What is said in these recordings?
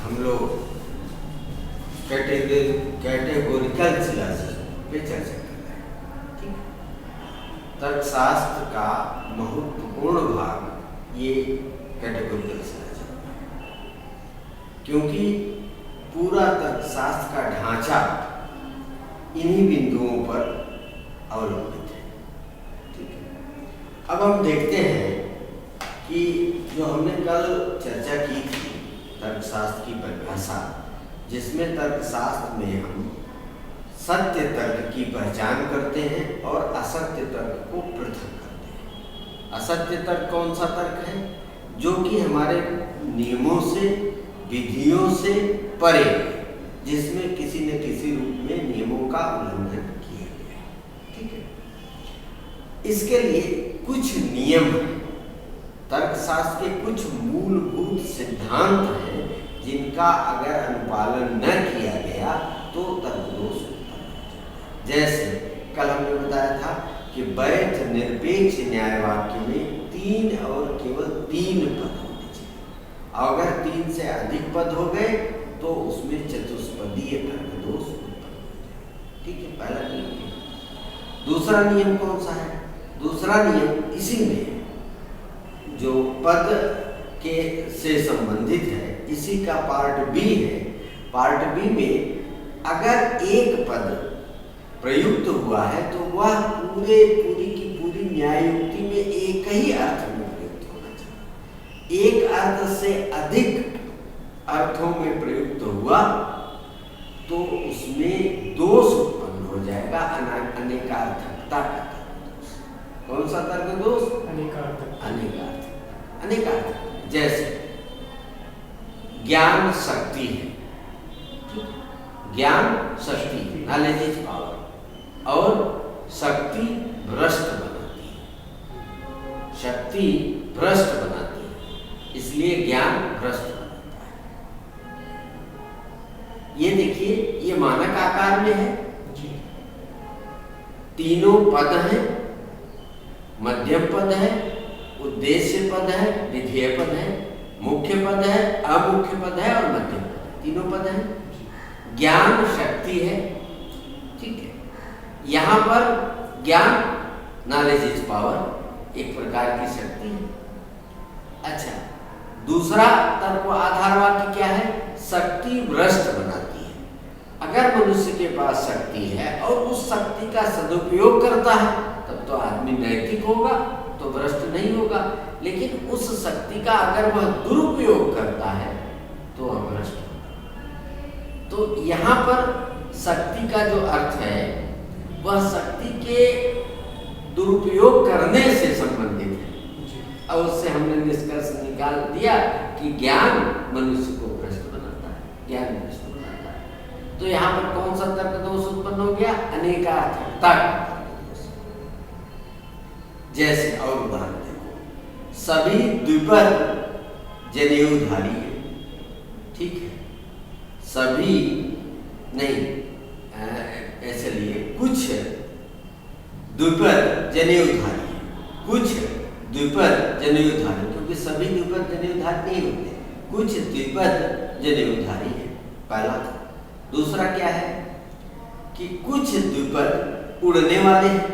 हम लोग categorical syllabus पे चर्चा कर रहे हैं। ठीक है, तर्कशास्त्र का महत्वपूर्ण भाग ये कैटेगोरिकल सिलेबस है, क्योंकि पूरा तर्कशास्त्र का ढांचा इन्हीं बिंदुओं पर अवलंबित है। ठीक है, अब हम देखते हैं कि जो हमने कल चर्चा की थी तर्कशास्त्र की परिभाषा, जिसमें तर्कशास्त्र में हम सत्य तर्क की पहचान करते हैं और असत्य तर्क को पृथक करते हैं। असत्य तर्क कौन सा तर्क है? जो कि हमारे नियमों से, विधियों से परे, जिसमें किसी न किसी रूप में नियमों का उल्लंघन किया गया है। ठीक है, इसके लिए कुछ नियम हैं, तर्कशास्त्र के कुछ मूलभूत सिद्धांत हैं जिनका अगर अनुपालन न किया गया तो तर्क दोष उत्पन्न हो जाता है। जैसे कल हमने बताया था कि वैध निरपेक्ष न्याय वाक्य में 3 और केवल 3 पद होने चाहिए। अगर 3 से अधिक पद हो गए तो उसमें चतुष्पदीय तर्क दोष उत्पन्न हो जाए। ठीक है, पहला नियम। दूसरा नियम कौन सा है? दूसरा नियम इसी में जो पद के से संबंधित है, इसी का पार्ट बी है। पार्ट बी में अगर एक पद प्रयुक्त हुआ है तो वह पूरी की पूरी न्यायोक्ति में एक ही अर्थ में प्रयुक्त होना चाहिए। एक अर्थ से अधिक अर्थों में प्रयुक्त हुआ तो उसमें दोष उत्पन्न हो जाएगा, अनेकार्थकता का दोष। कौन सा तर्क दोष? अनेकार्थक। जैसे ज्ञान शक्ति है, ज्ञान शक्ति है, नॉलेज इज पावर, और शक्ति भ्रष्ट बनाती है। शक्ति भ्रष्ट बनाती है, इसलिए ज्ञान भ्रष्ट बनाता है। ये देखिए, ये मानक आकार में है, तीनों पद हैं, मध्यम पद है, उद्देश्य पद है, विधेय पद है, मुख्य पद है, अमुख्य पद है और मध्यम पद है, तीनों पद हैं। ज्ञान शक्ति है। ठीक है, यहाँ पर ज्ञान, नॉलेज इज पावर, एक प्रकार की शक्ति है। अच्छा, दूसरा तर्क आधार वाक्य क्या है? शक्ति भ्रष्ट बनाती है। अगर मनुष्य के पास शक्ति है और उस शक्ति का सदुपयोग करता है तब तो आदमी नैतिक होगा, तो भ्रष्ट नहीं होगा। लेकिन उस शक्ति का अगर वह दुरुपयोग करता है तो वह भ्रष्ट होगा। तो यहाँ पर शक्ति का जो अर्थ है वह शक्ति के दुरुपयोग करने से संबंधित है। और उससे हमने निष्कर्ष निकाल दिया कि ज्ञान मनुष्य को भ्रष्ट बनाता है, ज्ञान भ्रष्ट बनाता है। तो यहाँ पर कौन सा तर्क दोष उत्पन्न हो गया? अनेकार्थकता का तर्क दोष। जैसे और उदाहरण देखो, सभी द्विपद जनेऊधारी है। ठीक है, सभी नहीं, ऐसे लिए कुछ द्विपद जनेऊधारी है, कुछ द्विपद जनेऊधारी, क्योंकि सभी द्विपद जनेऊधारी नहीं होते, कुछ द्विपद जनेऊधारी है, पहला। दूसरा क्या है कि कुछ द्विपद उड़ने वाले हैं,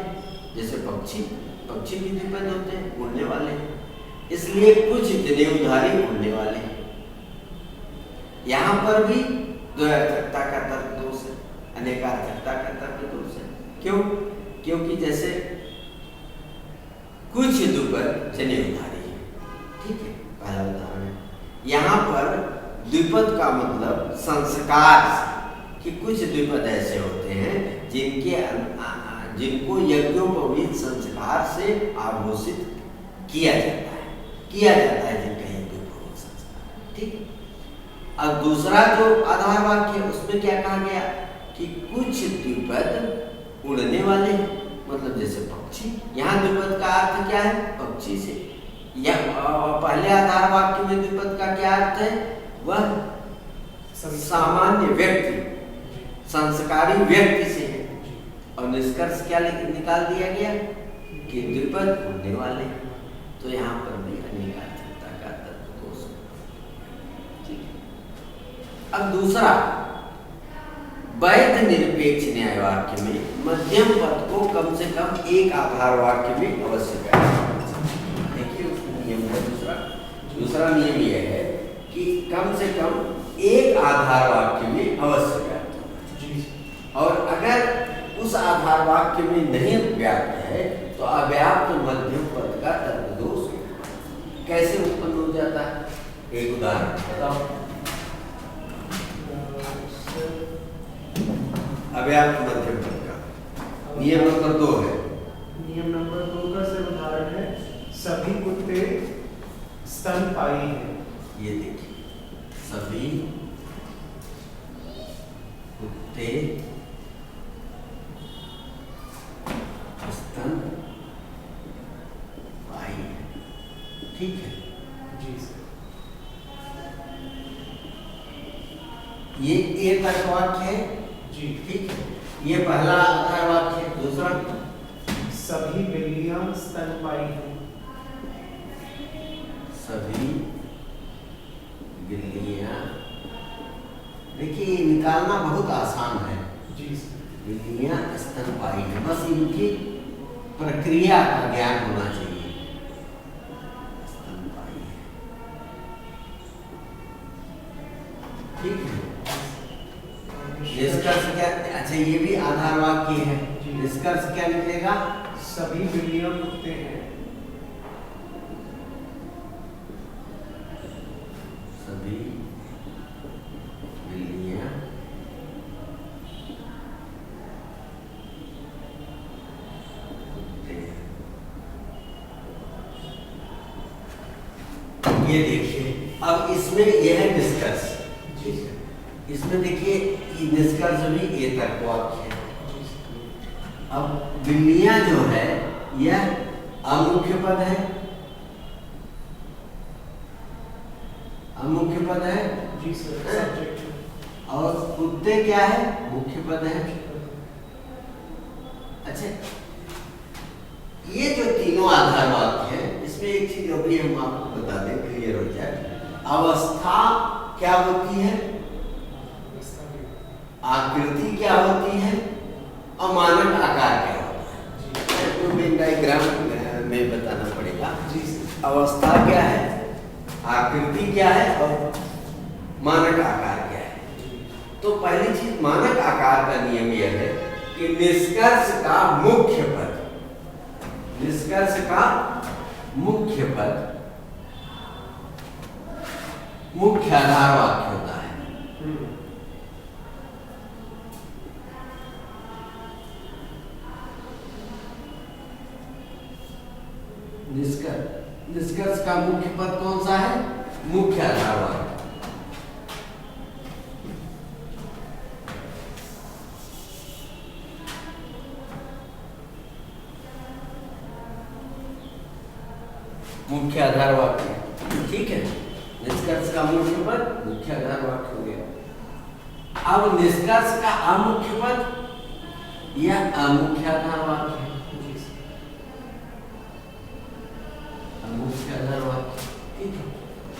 जैसे पक्षी भी द्विपद होते हैं, उड़ने वाले हैं, इसलिए कुछ जनेऊधारी उड़ने वाले हैं। यहाँ पर भी द्वयार्थकता का तर्क दोष है, अनेकार्थकता का तर्क दोष है। क्यों? क्योंकि जैसे कुछ द्विपद जनेऊधारी है। ठीक है, पहला उदाहरण है। यहाँ पर द्विपद का मतलब संस्कार से, कि कुछ द्विपद ऐसे होते हैं जिनको यज्ञोपवीत संस्कार से आभूषित किया जाता है जिनका यज्ञोपवीत संस्कार। ठीक है, अब दूसरा जो आधार वाक्य है उसमें क्या कहा गया कि कुछ द्विपद उड़ने वाले हैं, मतलब जैसे पक्षी। यहाँ द्विपद का अर्थ क्या है? पक्षी से। या पहले आधार वाक्य में द्विपद का क्या अर्थ है? वह सामान्य व्यक्ति, संस्कारी व्यक्ति से है। और निष्कर्ष क्या निकाल दिया गया कि द्विपद उड़ने वाले हैं। तो यहाँ पर भी अनेकार्थकता का तर्क दोष। ठीक है, अब दूसरा, वैध निरपेक्ष न्याय वाक्य में मध्यम पद को कम से कम एक आधार वाक्य में अवश्य बैठना चाहिए। देखिए उसका नियम है दूसरा नियम यह है कि कम से कम एक आधार वाक्य में अवश्य व्याप्त होना चाहिए। और अगर उस आधार वाक्य में नहीं व्याप्त है तो अव्याप्त मध्यम पद का तर्क दोष कैसे उत्पन्न हो जाता है? एक उदाहरण बताओ। अव्याप्त मध्यम पद का नियम नंबर 2 है। नियम नंबर 2 का से उदाहरण है सभी कुत्ते स्तनपायी हैं। ये देखिए, सभी कुत्ते स्तनपायी हैं। ठीक है जी सर। ये तर्क वाक्य है जी ठीक है। ये पहला आधार वाक्य है। दूसरा, सभी बिल्लियां स्तनपायी हैं। सभी बिल्लियां, देखिए निकालना बहुत आसान है। जी सर। बिल्लियां स्तनपायी हैं, बस इनकी प्रक्रिया का ज्ञान होना चाहिए। स्तनपायी है, ठीक है। निष्कर्ष क्या? अच्छा ये भी आधार वाक्य है। निष्कर्ष क्या निकलेगा? सभी बिल्लियां कुत्ते हैं। सभी बिल्लियां कुत्ते हैं। ये देखिए, अब इसमें यह है निष्कर्ष। इसमें देखिए निष्कर्ष भी ये तर्क वाक्य है। अब बिल्लियां जो है यह अमुख्य पद है। अमुख्य पद है जी सर। सब्जेक्ट। और कुत्ते क्या है? मुख्य पद है। अच्छा, ये जो तीनों आधार वाक्य है इसमें एक चीज अभी हम आपको बता दें, क्लियर हो जाए। अवस्था क्या होती है, आकृति क्या होती है और मानक आकार क्या होता है, तो मैं डायग्राम में बताना पड़ेगा। अवस्था क्या है, आकृति क्या है और मानक आकार क्या है। तो पहली चीज मानक आकार का नियम यह है कि निष्कर्ष का मुख्य पद, निष्कर्ष का मुख्य पद मुख्य आधार वाक्य होता है। निष्कर्ष का मुख्य पद कौन सा है? मुख्य आधार वाक्य। मुख्य आधार वाक्य, ठीक है। निष्कर्ष का मुख्य पद मुख्य आधार वाक्य हो गया। अब निष्कर्ष का अमुख्य पद यह अमुख्य आधार वाक्य है। अमुख्य आधार वाक्य, ठीक है।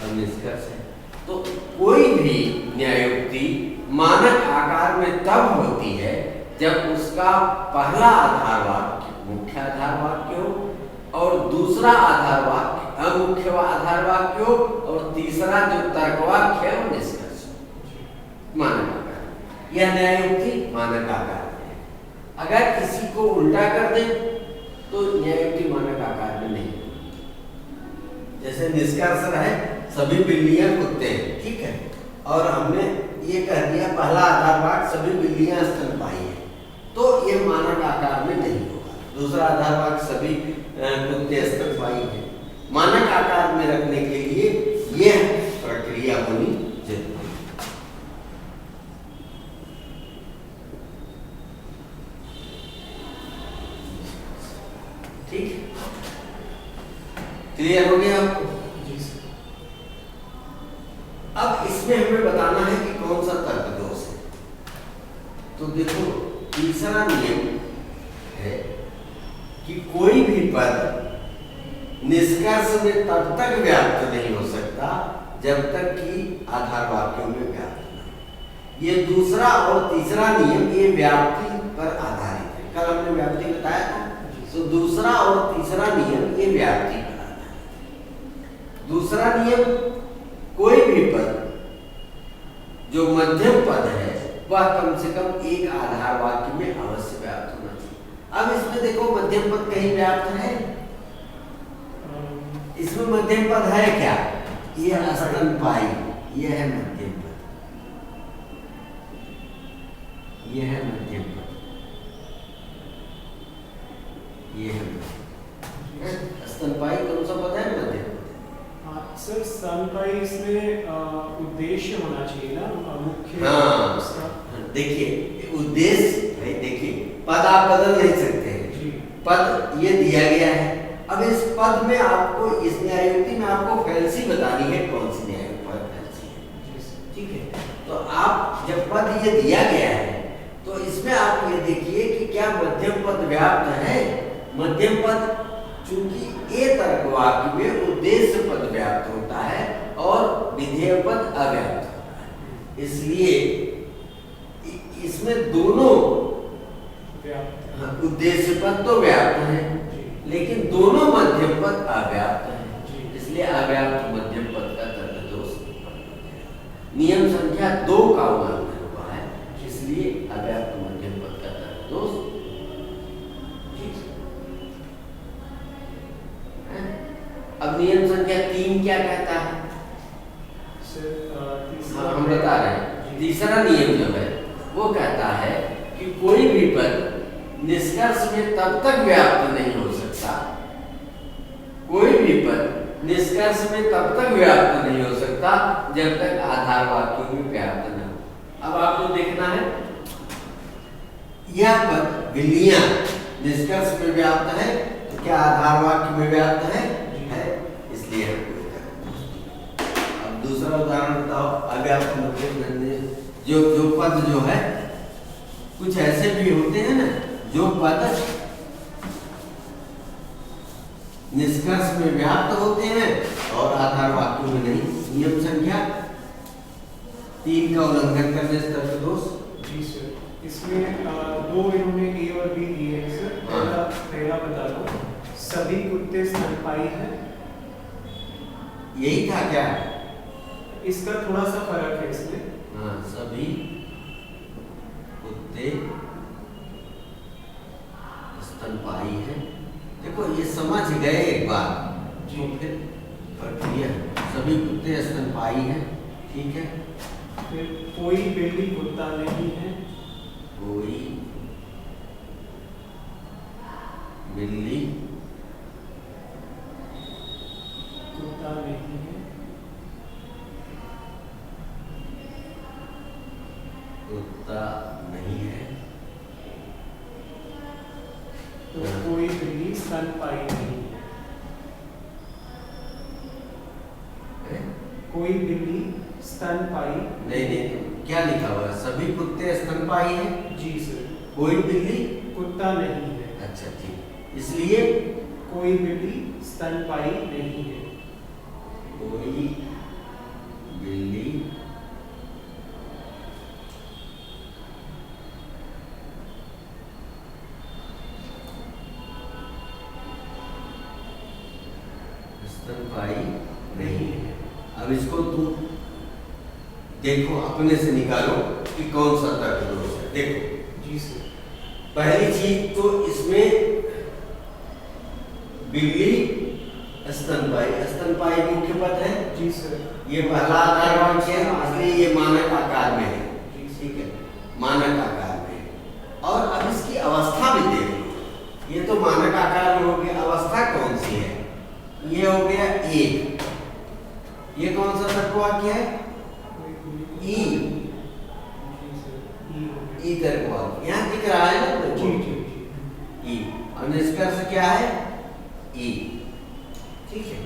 अब निष्कर्ष है तो कोई भी न्यायोक्ति मानक आकार में तब होती है जब उसका पहला आधार वाक्य मुख्य आधार वाक्य हो और दूसरा आधार वाक्य अमुख्य आधार वाक्य हो और तीसरा जो तर्क वाक्य है वो निष्कर्ष मानक आकार। यह न्यायोक्ति मानक आकार है। अगर किसी को उल्टा कर दे तो न्यायोक्ति मानक आकार में नहीं। जैसे निष्कर्ष है सभी बिल्लियां कुत्ते हैं, ठीक है, और हमने ये कह दिया पहला आधार वाक्य सभी बिल्लियां स्तनपायी हैं, तो ये मानक आकार में नहीं होगा। दूसरा आधार वाक्य सभी कुत्ते स्तनपायी हैं, मानक आकार में रखने के लिए यह प्रक्रिया होनी जरूरी है। ठीक है, क्लियर हो गया आपको? जी सर। अब इसमें हमें बताना है कि कौन सा तर्क दोष है। तो देखो तीसरा नियम है कि कोई भी पद निष्कर्ष में तब तक व्याप्त नहीं हो सकता जब तक कि आधार वाक्यों में व्याप्त नहीं। ये दूसरा और तीसरा नियम ये व्याप्ति पर आधारित है। कल हमने व्याप्ति बताया था, तो दूसरा और तीसरा नियम ये व्याप्ति पर आधारित है। दूसरा नियम, कोई भी पद जो मध्यम पद है वह कम से कम एक आधार वाक्य में अवश्य व्याप्त होना चाहिए। अब इसमें देखो मध्यम पद कहीं व्याप्त है? इसमें मध्यम पद है क्या? ये स्तनपायी, ये है मध्यम पद, ये है मध्यम पद, ये है स्तनपायी। कौन सा पद है? मध्यम पद। सर स्तनपायी इसमें उद्देश्य होना चाहिए ना, मुख्य। हाँ, देखिए उद्देश्य भाई, देखिए पद आप बदल नहीं सकते हैं, पद ये दिया गया है। अब इस पद में आपको, इस न्यायोक्ति में आपको फैंसी बतानी है, कौन सी न्यायोक्ति फैंसी है, ठीक है। तो आप जब पद ये दिया गया है तो इसमें आप ये देखिए कि क्या मध्यम पद व्याप्त है। मध्यम पद चूंकि ए तर्क वाक्य में उद्देश्य पद व्याप्त होता है और विधेय पद अव्याप्त होता है, इसलिए इसमें दोनों उद्देश्य पद तो व्याप्त है लेकिन दोनों मध्यम पद अव्याप्त है, इसलिए अव्याप्त मध्यम पद का तर्क दोष नियम संख्या 2 का उल्लंघन हुआ है, इसलिए अव्याप्त मध्यम पद का तर्क दोष। अब नियम संख्या 3 क्या कहता है? हम बता रहे हैं, तीसरा नियम जो है वो कहता है कि कोई भी पद निष्कर्ष में तब तक व्याप्त नहीं हो सकता, कोई भी पद निष्कर्ष में तब तक व्याप्त नहीं हो सकता जब तक आधार वाक्यों में व्याप्त न हो। अब आपको देखना है, यह पद बिल्लियां निष्कर्ष में व्याप्त है तो क्या आधार वाक्य में व्याप्त है? इसलिए अब दूसरा उदाहरण बताओ। अव्याप्त मध्यम, जो पद जो है, कुछ ऐसे भी होते हैं ना जो पद निष्कर्ष में व्याप्त होते हैं और आधार वाक्यों में नहीं। नियम संख्या 3 का उल्लंघन करने से तर्क दोष। जी सर, इसमें 2 इन्होंने ए और बी दिए हैं सर। पहला बता दो, सभी कुत्ते स्तनपायी हैं। यही था क्या? इसका थोड़ा सा फर्क है इसमें। हाँ, सभी कुत्ते स्तनपायी हैं। देखो ये समझ गए एक बार, जो फिर प्रक्रिया, सभी कुत्ते स्तनपायी हैं, ठीक है। फिर कोई बिल्ली कुत्ता नहीं है, कोई बिल्ली कुत्ता नहीं है, कुत्ता नहीं है। तो कोई बिल्ली स्तनपायी नहीं है, कोई बिल्ली स्तनपायी नहीं, क्या लिखा हुआ है? सभी कुत्ते स्तनपायी हैं। जी सर। कोई बिल्ली कुत्ता नहीं है। अच्छा ठीक, इसलिए कोई बिल्ली स्तनपायी नहीं है। कोई बिल्ली स्तनपायी नहीं है। अब इसको तुम देखो, अपने से निकालो कि कौन सा तर्क दोष है। देखो जी सर। पहली चीज तो इसमें बिल्ली स्तनपायी मुख्य पद है। जी सर। ये पहला आधार वाक्य है, इसलिए ये मानक आकार में है, ठीक है, मानक आकार में है। और अब इसकी अवस्था भी देख लो, ये तो मानक आकार में हो गया, अवस्था कौन सी है? ये हो गया एक, ये कौन सा तर्क वाक्य है? ई, ई तर्क वाक्य यहाँ दिख रहा है ना? ई, और निष्कर्ष क्या है? ई, ठीक है,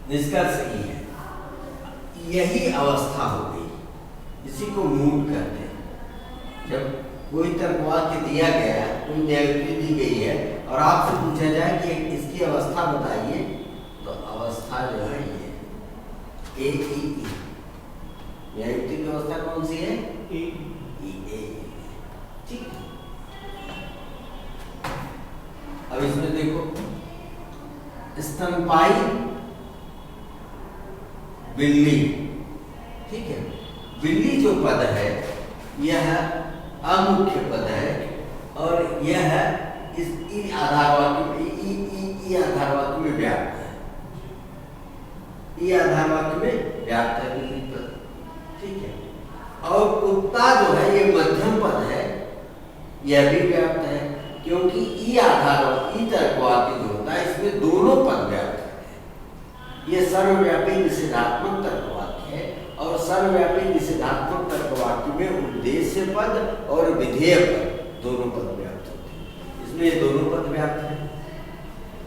निष्कर्ष ई है। यही अवस्था हो गई, इसी को मूड कहते हैं। जब कोई तर्क वाक्य दिया गया है, कोई न्यायोक्ति दी गई है और आपसे पूछा जाए कि इसकी अवस्था बताइए, तो अवस्था जो है ये ए ई, यहाँ युक्ति की व्यवस्था कौन सी है? ए। ठीक। अब इसमें देखो, स्तनपायी बिल्ली, ठीक है, बिल्ली जो पद है यह अमुख्य पद है और यह इस ई आधार वाक्य में व्याप्त है। ई आधार वाक्य में व्याप्त है बिल्ली पद, ठीक है। और कुत्ता जो है ये मध्यम पद है, यह भी व्याप्त है, क्योंकि ई आधार ई तर्क वाक्य जो होता है इसमें दोनों पद व्याप्त है। ये सर्वव्यापी निषेधात्मक तर्क वाक्य है और सर्वव्यापी निषेधात्मक तर्क वाक्य में उद्देश्य पद और विधेय पद दोनों पद व्याप्त होते हैं। इसमें ये दोनों पद व्याप्त है।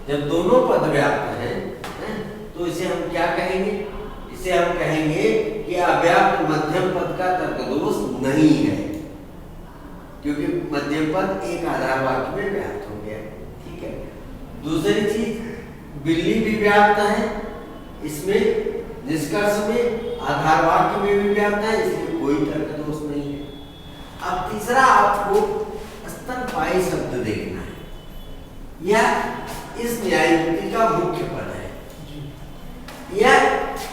जब दोनों पद व्याप्त हैं, तो इसे हम क्या कहेंगे? इसे हम कहेंगे कि अव्याप्त मध्यम पद का तर्क दोष नहीं है, क्योंकि मध्यम पद एक आधार वाक्य में व्याप्त हो गया, ठीक है। दूसरी चीज, बिल्ली भी व्याप्त है, इसमें निष्कर्ष में आधार वाक्य में भी व्याप्त है, इसलिए कोई तर्क दोष नहीं है। अब तीसरा आपको स्तनपायी शब्द देखना है, यह इस न्याय युक्ति का मुख्य पद है। यह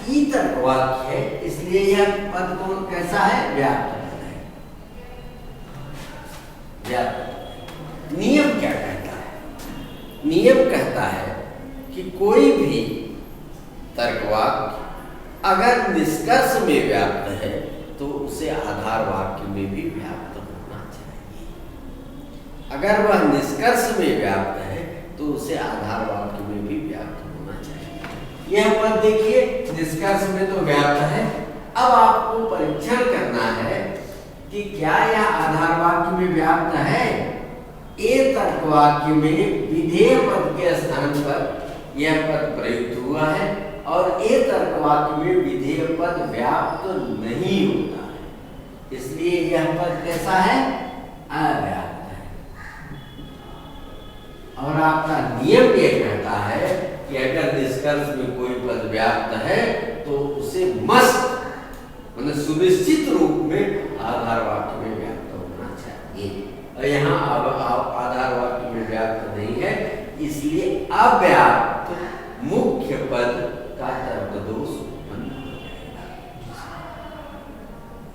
ई तर्क वाक्य है, इसलिए यह पद कौन कैसा है? व्याप्त पद है। व्याप्त। नियम क्या कहता है? नियम कहता है कि कोई भी तर्क वाक्य अगर निष्कर्ष में व्याप्त है तो उसे आधार वाक्य में भी व्याप्त होना चाहिए। अगर वह निष्कर्ष में व्याप्त है तो उसे आधार वाक्य में भी व्याप्त होना चाहिए। यह पद देखिए, निष्कर्ष में तो व्याप्त है। अब आपको परीक्षण करना है कि क्या यह आधार वाक्य में व्याप्त है। ए तर्क वाक्य में विधेय पद के स्थान पर यह पद प्रयुक्त हुआ है और ए तर्क वाक्य में विधेय पद व्याप्त नहीं होता है, इसलिए यह पद कैसा है? अव्याप्त है। और आपका नियम ये कहता है कि अगर निष्कर्ष में कोई पद व्याप्त है तो उसे मस्ट मतलब सुनिश्चित रूप में आधार वाक्य में व्याप्त होना चाहिए। और यहाँ आधार वाक्य में व्याप्त नहीं है, इसलिए अव्याप्त मुख्य पद का तर्क दोष उत्पन्न हो जाएगा।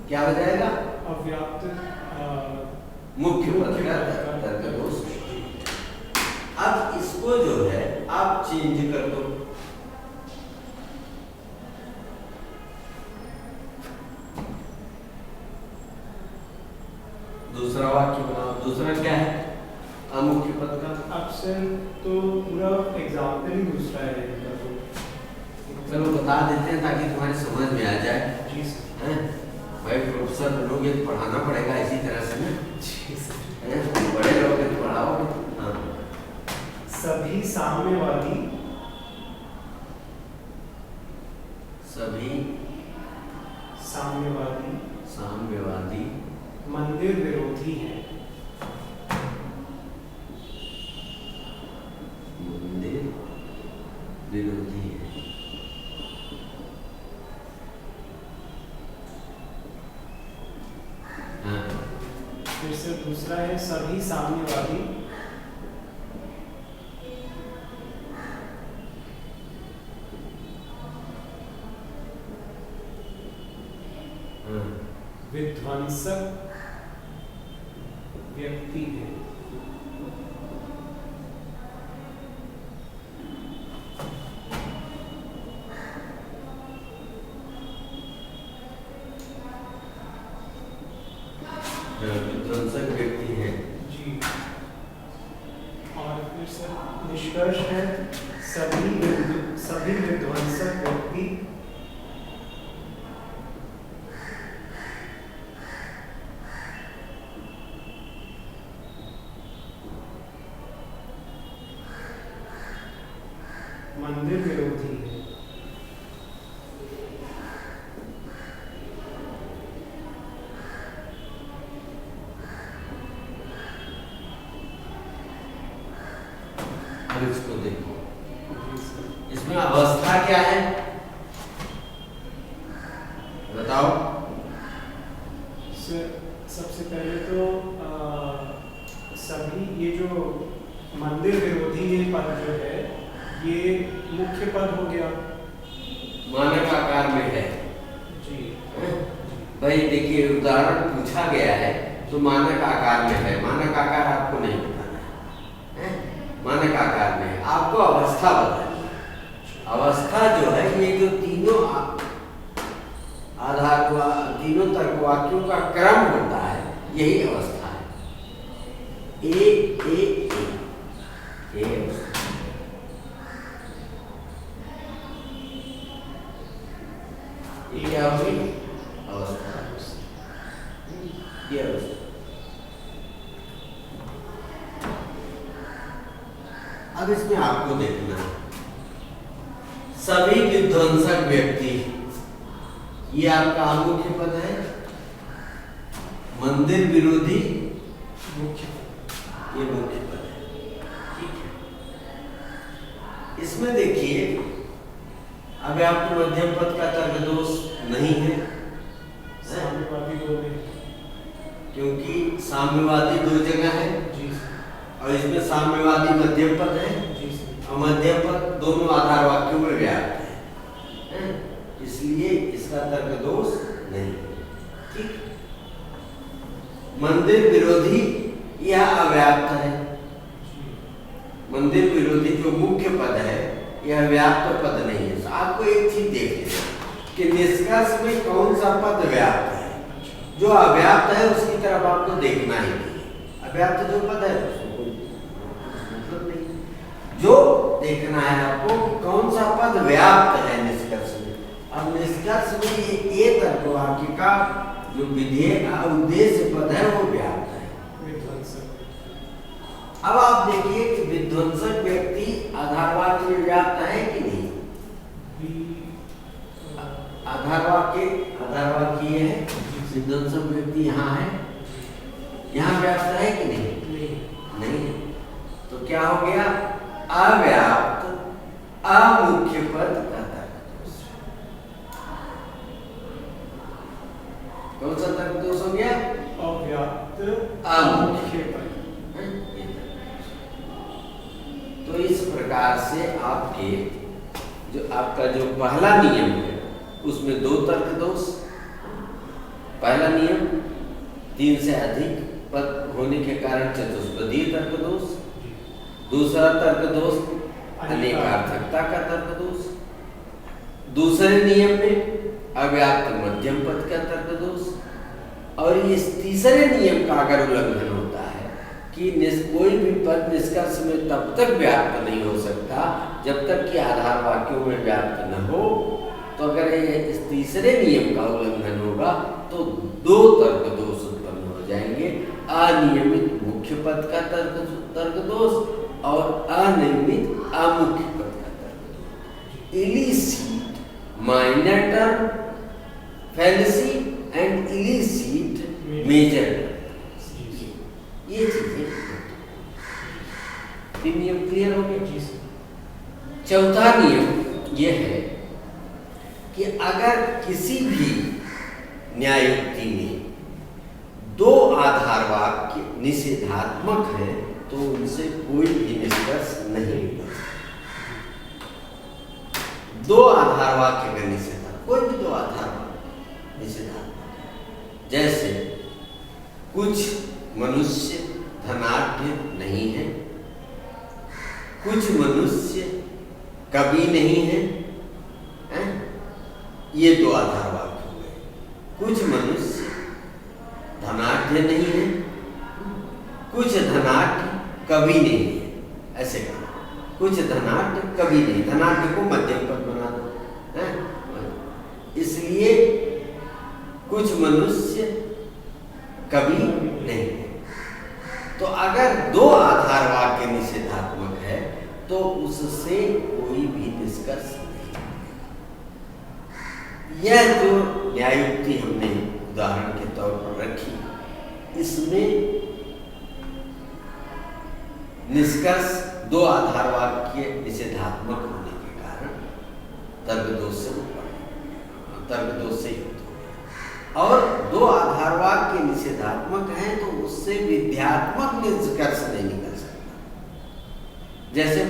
क्या हो जाएगा? अव्याप्त मुख्य पद का तर्क दोष। अब इसको जो है आप चेंज कर दो। दूसरा वाक्य बनाओ। दूसरा क्या है? अमुख्य पद का। अब सर तो पूरा एग्जाम्पल ही दूसरा है इनका, तो चलो बता देते हैं ताकि तुम्हारी समझ में आ जाए। जी सर। हैं भाई प्रोफेसर बनोगे तो पढ़ाना पड़ेगा इसी तरह से ना। जी सर। बड़े लोग तो पढ़ाओगे। हाँ। सभी साम्यवादी साम्यवादी मंदिर विरोधी हैं। मंदिर विरोधी है। हाँ। फिर से दूसरा है सभी साम्यवादी विध्वंसक व्यक्ति है। विध्वंसक व्यक्ति है। जी। और फिर सर निष्कर्ष है सभी विध्वंसक व्यक्ति मंदिर विरोधी है। अब इसको देखो, इसमें अवस्था क्या है बताओ? सबसे पहले तो सभी ये जो मंदिर विरोधी ये पद जो है ये मुख्य पद हो गया, मानक आकार में है जी। भाई देखिए उदाहरण पूछा गया है तो मानक आकार में है, मानक आकार आपको नहीं बताना है, मानक आकार में है, आपको अवस्था बतानी है। अवस्था जो है ये जो तीनों आधार तीनों तर्क वाक्यों का क्रम होता है यही अवस्था है। ए ये क्या होगी अवस्था, ये अवस्था। अब इसमें आपको देखना है सभी विध्वंसक व्यक्ति, ये आपका मुख्य पद है, मंदिर विरोधी मुख्य, ये मुख्य पद है, ठीक है। इसमें देखिए अब आपको मध्यम पद का तर्क दोष नहीं है, साम्यवादी दो में, क्योंकि साम्यवादी दो जगह है जी, और इसमें साम्यवादी मध्यम पद है जी, और मध्यम पद दोनों आधार वाक्यों में व्याप्त है, इसलिए इसका तर्क दोष नहीं, ठीक। मंदिर विरोधी यह अव्याप्त है, मंदिर विरोधी जो मुख्य पद है यह व्याप्त पद नहीं है। तो आपको एक चीज देख लेना कि निष्कर्ष में कौन सा पद व्याप्त है, जो अव्याप्त है उसकी तरफ आपको देखना ही नहीं, अव्याप्त जो पद है उसको कोई मतलब नहीं, जो देखना है आपको कि कौन सा पद व्याप्त है निष्कर्ष में। अब निष्कर्ष में ये तर्क वाक्य का जो विधेय उद्देश्य पद है वो व्याप्त है। अब आप देखिए कि विध्वंसक व्यक्ति आधार वाक्य में व्याप्त है कि नहीं, आधार वाक्य ये है, विध्वंसक व्यक्ति यहाँ है, यहाँ व्याप्त है कि नहीं, नहीं है। तो क्या हो गया अव्याप्त अमुख्य पद का तर्क दोष। कौन सा तर्क दोष हो गया, अव्याप्त अमुख्य पद। तो इस प्रकार से आपके जो आपका जो पहला नियम है उसमें दो तर्क दोष, पहला नियम 3 से अधिक पद होने के कारण चतुष्पदीय तर्क दोष, दूसरा तर्क दोष अनेकार्थकता का तर्क दोष, दूसरे नियम में अव्याप्त मध्यम पद का तर्क दोष, और इस तीसरे नियम का अगर उल्लंघन होता है कि कोई भी पद निष्कर्ष में तब तक व्याप्त नहीं हो सकता जब तक कि आधार वाक्यों में व्याप्त न हो, तो अगर इस तीसरे नियम का उल्लंघन होगा तो दो तर्क दोष उत्पन्न हो जाएंगे, अनियमित मुख्य पद का तर्क दोष और अनियमित अमुख्य पद का तर्क दोष। Illicit minor term, fallacy and illicit major term, ये चीजें तीन नियम क्लियर हो गए जी। चौथा नियम यह है कि अगर किसी भी न्यायोक्ति में दो आधार वाक्य निषेधात्मक है तो उनसे कोई भी निष्कर्ष नहीं निकल सकता। दो आधार वाक्य का निषेधात्मक, कोई भी दो आधार वाक्य निषेधात्मक, जैसे कुछ मनुष्य धनाढ्य नहीं है, कुछ मनुष्य कवि नहीं है, ये दो आधार वाक्य हो गए। कुछ मनुष्य धनाढ्य नहीं है, कुछ धनाढ्य कवि नहीं है, ऐसे कहा। कुछ धनाढ्य कवि नहीं, धनाढ्य को मध्यम पद बना दो, इसलिए कुछ मनुष्य कवि नहीं है। तो अगर दो आधार वाक्य निषेधात्मक है तो उससे कोई भी निष्कर्ष नहीं। यह जो न्यायोक्ति हमने उदाहरण के तौर पर रखी, इसमें निष्कर्ष दो आधार वाक्य निषेधात्मक होने के कारण तर्क दोष से युक्त हो गया और दो दो आधार वाक्य निषेधात्मक हैं तो उससे विध्यात्मक निष्कर्ष नहीं निकल सकता। जैसे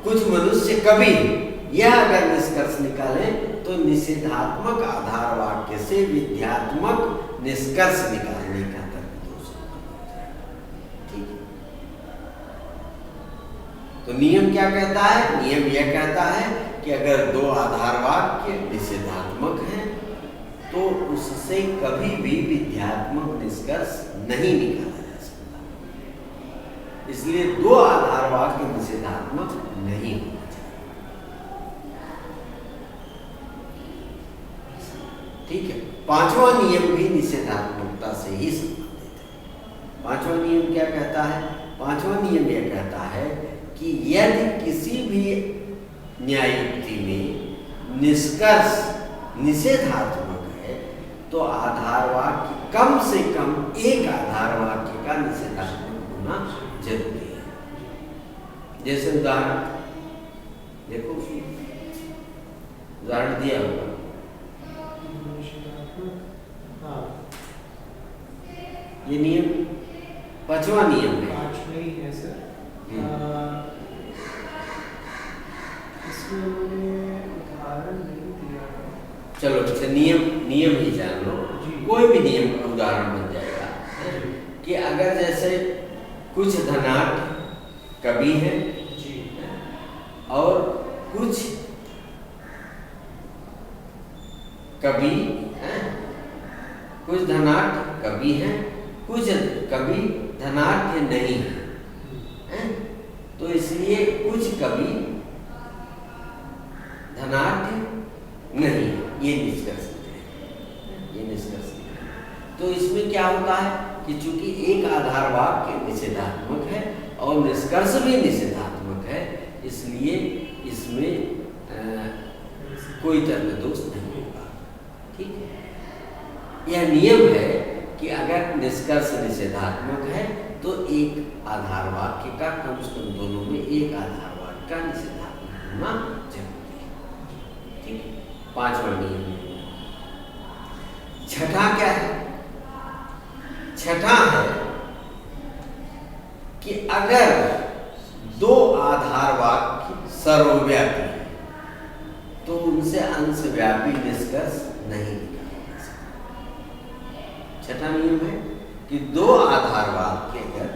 कुछ मनुष्य कवि, यह अगर निष्कर्ष निकाले तो निषेधात्मक आधार वाक्य से विध्यात्मक निष्कर्ष निकालने का तर्क दोष हो जाएगा। ठीक है, तो नियम क्या कहता है? नियम यह कहता है कि अगर दो आधार वाक्य निषेधात्मक हैं तो उससे कभी भी विध्यात्मक निष्कर्ष नहीं निकाला जा सकता। इसलिए दो आधार वाक्य निषेधात्मक नहीं होना चाहिए। ठीक है, पांचवा नियम भी निषेधात्मकता से ही संबंधित है। पांचवा नियम क्या कहता है? पांचवा नियम यह कहता है कि यदि किसी भी न्यायुक्ति में निष्कर्ष निषेधात्मक है तो आधार वाक्य कम से कम एक आधार वाक्य का निषेधात्मक होना जरूरी है। जैसे उदाहरण देखो, उदाहरण दिया होगा। ये नियम पांचवा नियम है। पांचवा ही है सर। इसमें उदाहरण नहीं दिया है। चलो अच्छा, नियम ही जान लो, कोई भी नियम का उदाहरण बन जाएगा कि अगर जैसे कुछ धनाढ्य कवि हैं और कुछ कवि कुछ धनाढ्य कवि हैं, कुछ कवि धनाढ्य नहीं है, तो इसलिए कुछ कवि धनाढ्य नहीं, ये निष्कर्ष तो इसमें क्या होता है कि चूंकि एक आधार वाक्य निषेधात्मक है और निष्कर्ष भी निषेधात्मक है, इसलिए इसमें कोई तर्क दोष नहीं होगा। ठीक है, यह नियम है कि अगर निष्कर्ष निषेधात्मक है तो एक आधार वाक्य का कम से कम दोनों में एक आधार वाक्य का निषेधात्मक होना जरूरी है। ठीक है, पांचवा नियम। छठा क्या है? छठा है कि अगर दो आधार वाक्य सर्वव्यापी है तो उनसे अंशव्यापी निष्कर्ष नहीं निकाला जा सकता। छठा नियम है कि दो आधार वाक्य अगर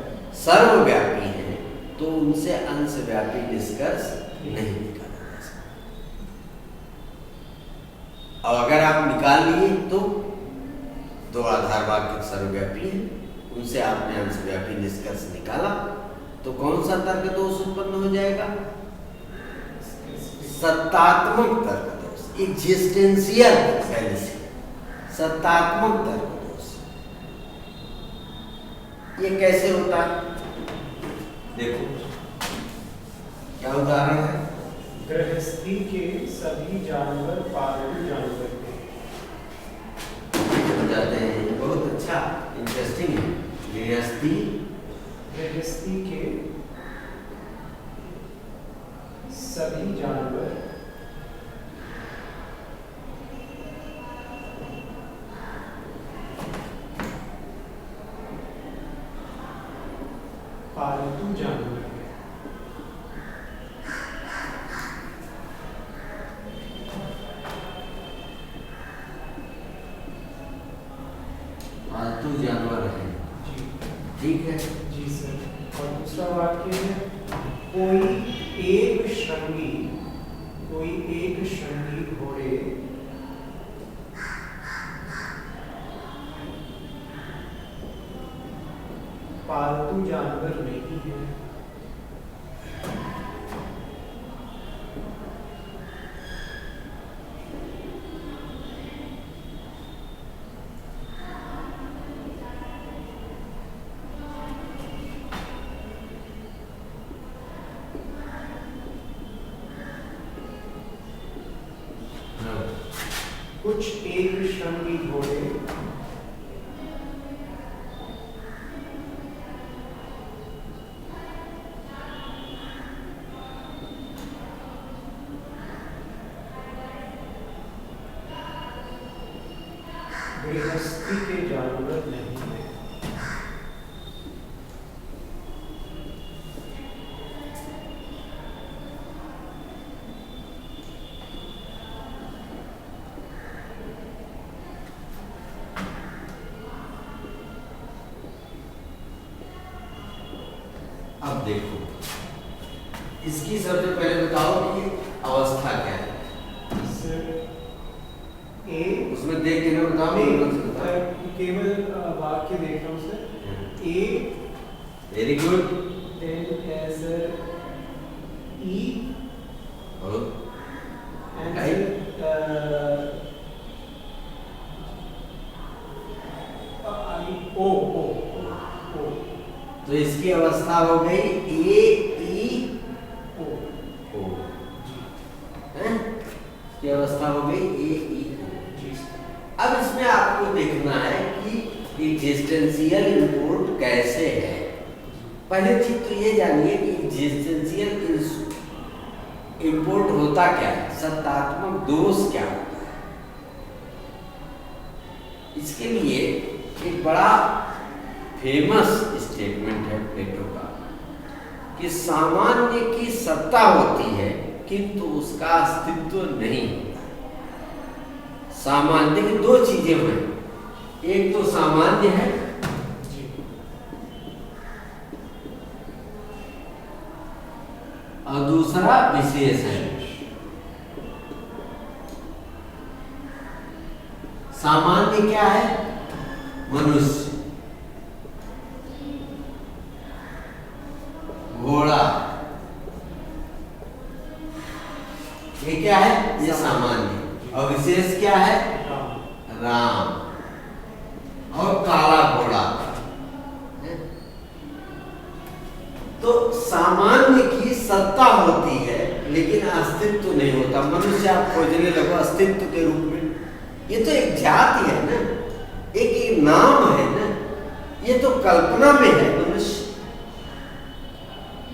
सर्वव्यापी हैं तो उनसे अंशव्यापी निष्कर्ष नहीं निकाला जा सकता। और अगर आप निकाल लिए तो दो आधार वाक्य सर्वव्यापी हैं, उनसे आपने अंशव्यापी निष्कर्ष निकाला तो कौन सा तर्क दोष उत्पन्न हो जाएगा? सत्तात्मक तर्क दोष, एक्जिस्टेंशियल फैलेसी, सत्तात्मक तर्क दोष। ये कैसे होता है? देखो क्या उदाहरण है? गृहस्थी के सभी जानवर पालतू जानवर थे। जाते हैं, बहुत अच्छा इंटरेस्टिंग है। गृहस्थी के सभी जानवर पालतू जानवर है। पालतू जानवर है। ठीक है जी सर। और दूसरा वाक्य है कोई एक श्रृंगी घोड़े पालतू जानवर नहीं है। कुछ एक श्रृंगी घोड़े गृहस्थी के जानवर नहीं है। अब देखो, इसकी सबसे पहले बताओ कि अवस्था क्या है। ए उसमें देख के ना बताओ, केवल वाक्य देख रहा हूँ sir. A very good, then as E और and O तो इसकी अवस्था हो गई ए ई O है, इसकी अवस्था हो गई ए ई ओ। जी। अब इसमें आपको देखना है कि एक्जिस्टेंशियल इंपोर्ट कैसे है। पहले चीज तो ये जानिए कि एक्जिस्टेंशियल इंपोर्ट होता क्या है, सत्तात्मक दोष क्या होता है। इसके लिए एक बड़ा फेमस स्टेटमेंट है प्लेटो का कि सामान्य की सत्ता होती है किंतु उसका अस्तित्व नहीं होता। सामान्य की दो चीजें हैं, एक तो सामान्य है और दूसरा विशेष है। सामान्य क्या है? मनुष्य, घोड़ा, ये क्या है? ये सामान्य। और विशेष क्या है? राम और काला घोड़ा। तो सामान्य की सत्ता होती है लेकिन अस्तित्व नहीं होता। मनुष्य आप खोजने लगो अस्तित्व के रूप में, ये तो एक जाति है ना, एक नाम है ना, ये तो कल्पना में है मनुष्य।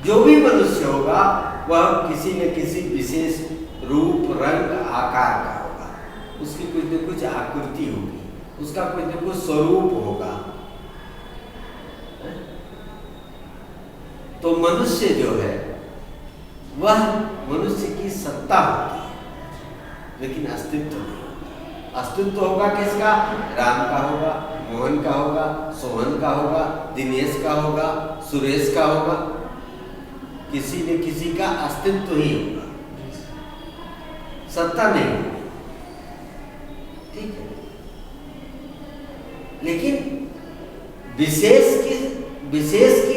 जो भी मनुष्य होगा वह किसी न किसी विशेष रूप, रंग, आकार का होगा, उसकी कुछ न कुछ आकृति होगी, उसका कुछ न कुछ स्वरूप होगा। तो मनुष्य जो है वह मनुष्य की सत्ता होती है लेकिन अस्तित्व नहीं होता। अस्तित्व होगा किसका? राम का होगा, मोहन का होगा, सोहन का होगा, दिनेश का होगा, सुरेश का होगा, किसी न किसी का अस्तित्व ही होगा, सत्ता नहीं होगी। ठीक है, लेकिन विशेष की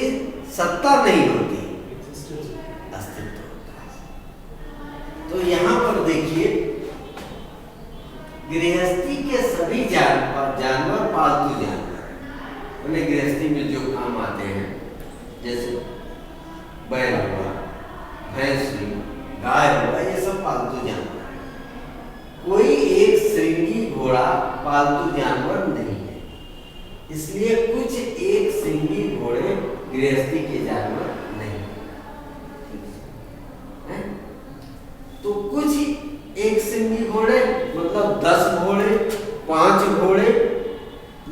सत्ता नहीं होती, अस्तित्व होता है। तो यहां पर देखिए, गृहस्थी के सभी जानवर पालतू जानवर, उन्हें गृहस्थी में जो काम आते हैं, जैसे बैल हुआ, भैंस हुई, गाय हुआ, ये सब पालतू जानवर है। कोई एक श्रृंगी घोड़ा पालतू जानवर नहीं है, इसलिए कुछ एक श्रृंगी घोड़े गृहस्थी के जानवर नहीं है। तो कुछ एक श्रृंगी घोड़े मतलब 10 घोड़े, 5 घोड़े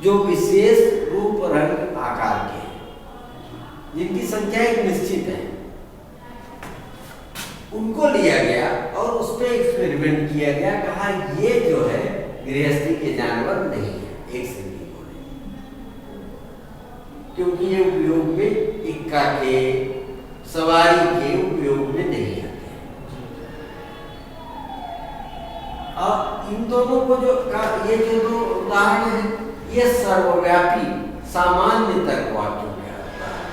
जो विशेष रूप, रंग, आकार के हैं, जिनकी संख्या एक निश्चित है, उनको लिया गया और उस पर एक्सपेरिमेंट किया गया। कहा ये जो है गृहस्थी के जानवर नहीं है, एक श्रृंगी घोड़े, क्योंकि ये उपयोग में इक्का के, सवारी के उपयोग में नहीं आते। अब इन दोनों को ये जो दो उदाहरण है, ये सर्वव्यापी सामान्य तर्कवाक्यों का होता है,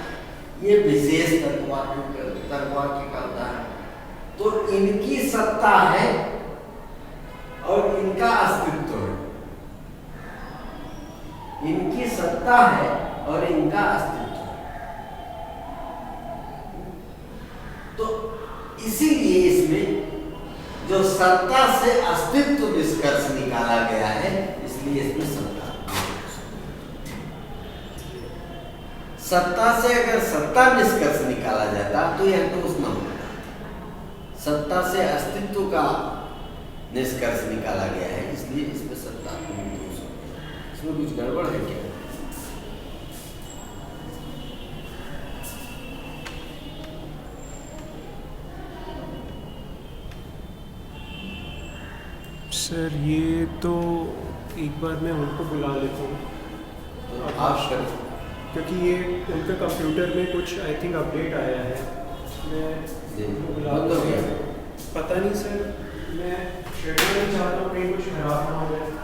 ये विशेष तर्कवाक्य का होता है। तो इनकी सत्ता है और इनका अस्तित्व है, इनकी सत्ता है और इनका अस्तित्व है। तो इसीलिए इसमें जो सत्ता से अस्तित्व निष्कर्ष निकाला गया है, इसलिए इसमें सत्ता से अगर सत्ता निष्कर्ष निकाला जाता तो यह दोष न होता। सत्ता से अस्तित्व का निष्कर्ष निकाला गया है, इसलिए इसमें सत्ता दोष हो गया। इसमें कुछ गड़बड़ है क्या? सर ये तो एक बार मैं उनको बुला लेता हूँ, तो आप कर क्योंकि ये उनके कंप्यूटर में कुछ आई थिंक अपडेट आया है। मैं उनको बुला बंद हो गया। पता नहीं सर, मैं शेड्यूल नहीं चाहता हूँ कहीं कुछ खराब ना हो जाए।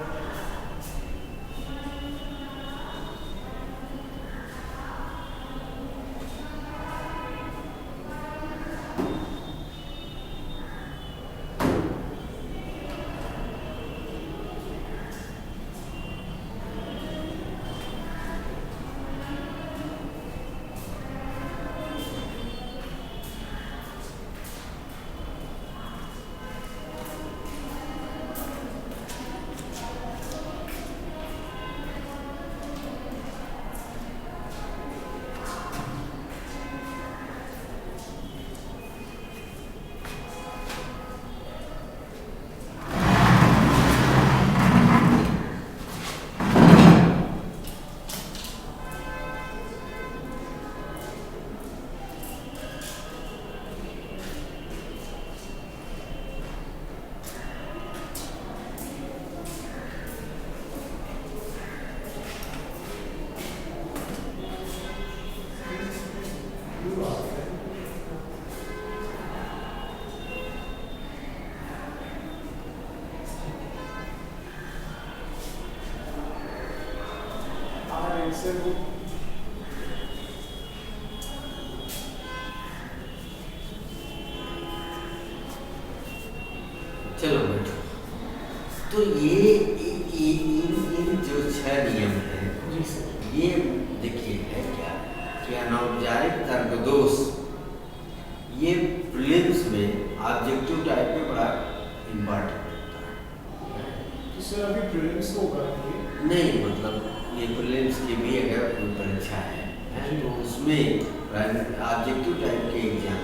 सर वो चलो बैठो। तो ये इन जो 6 नियम हैं, जी सर, ये देखिए है क्या कि अनौपचारिक तर्क दोष ये प्रीलिम्स में ऑब्जेक्टिव टाइप में बड़ा इम्पोर्टेंट होता है। तो सर अभी प्रीलिम्स होगा ये? नहीं, मतलब ये प्रीलिम्स की भी अगर कोई परीक्षा है तो उसमें ऑब्जेक्टिव टाइप के एग्जाम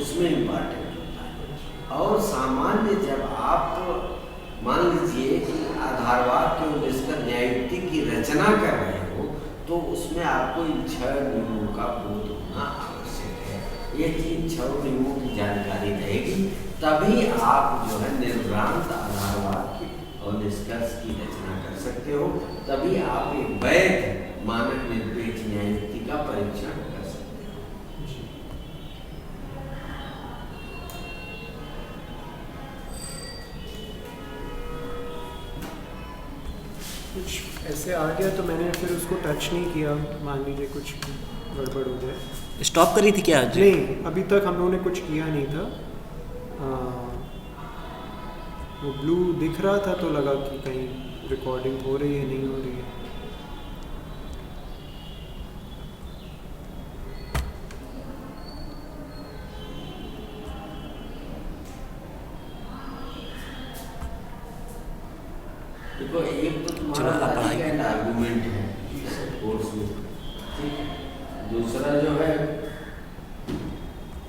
उसमें इम्पोर्टेंट होता है। और सामान्य जब आप मान लीजिए कि आधारवाद के उद्देश्य का न्यायोक्ति की रचना कर रहे हो तो उसमें आपको इन 6 नियमों का बोध होना आवश्यक है। ये 6 नियमों की जानकारी रहेगी तभी आप जो है निर्भ्रांत आधारवाद की और निष्कर्ष की रचना कर सकते हो, तभी आप एक वैध मानक निरपेक्ष न्यायोक्ति का परीक्षण कर सकते हो। कुछ ऐसे आ गया तो मैंने फिर उसको टच नहीं किया, मान लीजिए कुछ गड़बड़ हो जाए। स्टॉप करी थी क्या आज? नहीं, अभी तक हम लोगों ने कुछ किया नहीं था। वो ब्लू दिख रहा था तो लगा कि कहीं रिकॉर्डिंग हो रही है, नहीं हो रही है। देखो, एक तो तुम्हारा लॉजिक एंड आर्गुमेंट है कोर्स में, ठीक है। दूसरा जो है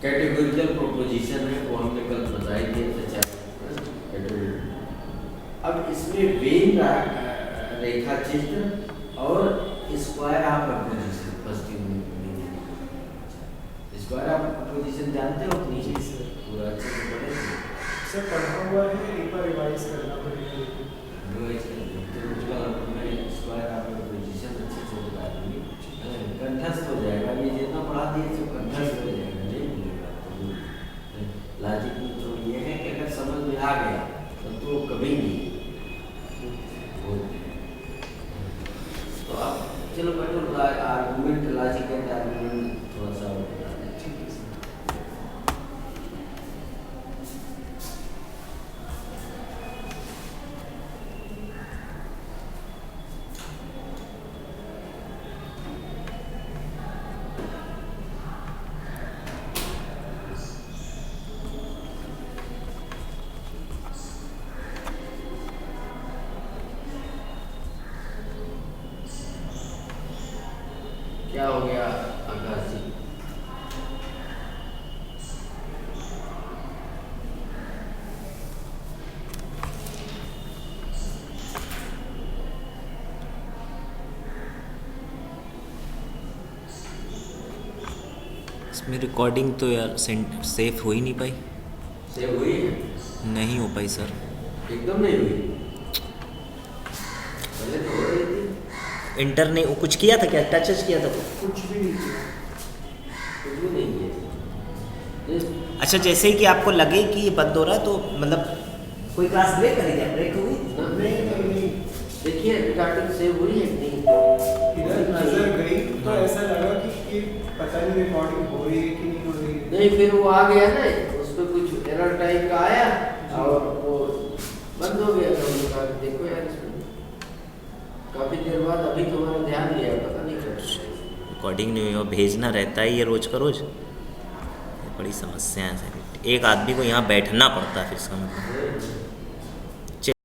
कैटेगोरिकल प्रोपोजिशन है, वो हमने कल बताई थी। अब इसमें वेन रेखा चित्र और square of opposition, first square of opposition जानते हो कि नहीं? सर पूरा अच्छे से पढ़े सर पढ़ा हुआ है, एक बार रिवाइज करना पड़ेगा। स्क्वायर ऑफ अपोजिशन अच्छे से बता दूंगी, कंठस्थ हो जाएगा। ये जितना पढ़ा दिए सब कंठस्थ हो जाएगा, नहीं भूलेगा। लॉजिक में तो ये है कि अगर समझ में आ गया तो कभी नहीं। तो अब चलो बैठो, आर्गुमेंट लॉजिक एंड आर्गुमेंट थोड़ा सा और बता दें। ठीक है सर। क्या हो गया आकाश जी? इसमें रिकॉर्डिंग तो यार सेफ हो ही नहीं पाई। सेव हुई है? नहीं हो पाई सर। एकदम नहीं हुई, पहले तो हो रही थी। इंटर ने वो कुछ किया था क्या, टच किया था? कुछ भी नहीं किया। कुछ भी नहीं है। अच्छा, जैसे ही कि आपको लगे कि ये बंद हो रहा है तो मतलब कोई क्लास ब्रेक करेगी, ब्रेक हुई? नहीं, देखिए रिकॉर्डिंग सेव हुई है कि नहीं? इधर नजर गई तो ऐसा लगा कि पता नहीं रिकॉर्डिंग हो रही है कि नहीं हो रही है। नहीं, फिर वो आ गया ना, उस पर कुछ एरर टाइप का आया और वो बंद हो गया। तो हमने कहा देखो यार, इसमें काफी देर बाद अभी तुम्हारा ध्यान दिया, पता नहीं क्या रिकॉर्डिंग नहीं हुई और भेजना रहता है ये रोज का रोज, ये बड़ी समस्या है सर। एक आदमी को यहाँ बैठना पड़ता है फिर इसका मतलब।